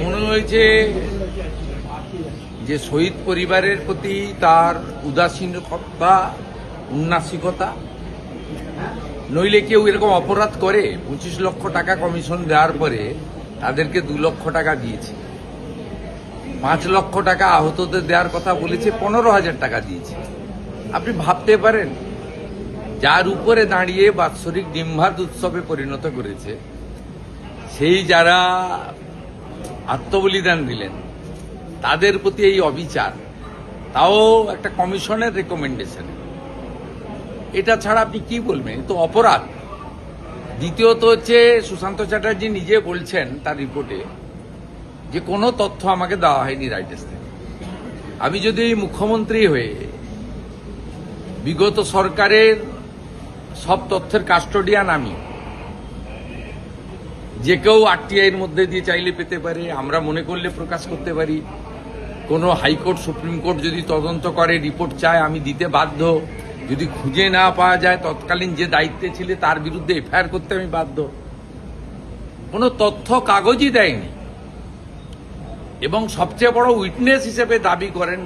মনে হয়েছে যে শহীদ পরিবারের প্রতি তার উদাসীনতা, উন্নাসিকতা, নইলে কেউ এরকম অপরাধ করে 25 লক্ষ টাকা কমিশন দেওয়ার পরে তাদেরকে 2 লক্ষ টাকা দিয়েছে, 5 লক্ষ টাকা আহতদের দেওয়ার কথা বলেছে, 15,000 টাকা দিয়েছে। আপনি ভাবতে পারেন যার উপরে দাঁড়িয়ে বাৎসরিক ডিম্বাদ উৎসবে পরিণত করেছে, সেই যারা আত্মবলিদান দিলেন তাদের প্রতি এই অবিচার, তাও একটা কমিশনের রেকমেন্ডেশন, এটা ছাড়া আপনি কি বলবেন? তো অপরাধ। দ্বিতীয়ত হচ্ছে সুশান্ত চ্যাটার্জি নিজে বলছেন তার রিপোর্টে যে কোনো তথ্য আমাকে দেওয়া হয়নি রাইটার্স থেকে। আমি যদি মুখ্যমন্ত্রী হয়ে বিগত সরকারের সব তথ্যের কাস্টোডিয়ান, আমি যে কেউ আরটিআইয়ের মধ্যে দিয়ে চাইলে পেতে পারে, আমরা মনে করলে প্রকাশ করতে পারি, কোনো হাইকোর্ট সুপ্রিম কোর্ট যদি তদন্ত করে রিপোর্ট চায় আমি দিতে বাধ্য, যদি খুঁজে না পাওয়া যায় তৎকালীন যে দায়িত্বে ছিল তার বিরুদ্ধে এফআইআর করতে আমি বাধ্য। কোনো তথ্য কাগজই দেয়নি এবং সবচেয়ে বড় উইটনেস হিসেবে দাবি করেন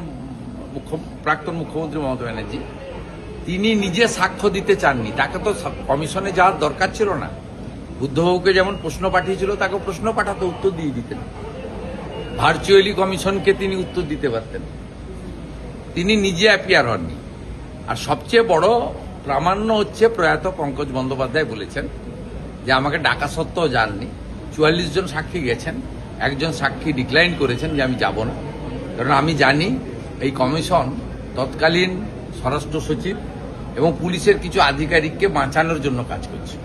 প্রাক্তন মুখ্যমন্ত্রী মমতা ব্যানার্জি, তিনি নিজে সাক্ষ্য দিতে চাননি। তাকে তো কমিশনে যাওয়ার দরকার ছিল না। বুদ্ধবাবুকে যেমন প্রশ্ন পাঠিয়েছিল তাকে প্রশ্ন পাঠাতে উত্তর দিয়ে দিতেন, ভার্চুয়ালি কমিশনকে তিনি উত্তর দিতে পারতেন। তিনি নিজে অ্যাপিয়ার হননি। আর সবচেয়ে বড় প্রামাণ্য হচ্ছে প্রয়াত পঙ্কজ বন্দ্যোপাধ্যায় বলেছেন যে আমাকে ডাকা সত্ত্বেও যাননি। 44 জন সাক্ষী গেছেন, একজন সাক্ষী ডিক্লাইন করেছেন যে আমি যাব না, কারণ আমি জানি এই কমিশন তৎকালীন স্বরাষ্ট্র সচিব এবং পুলিশের কিছু আধিকারিককে বাঁচানোর জন্য কাজ করছে।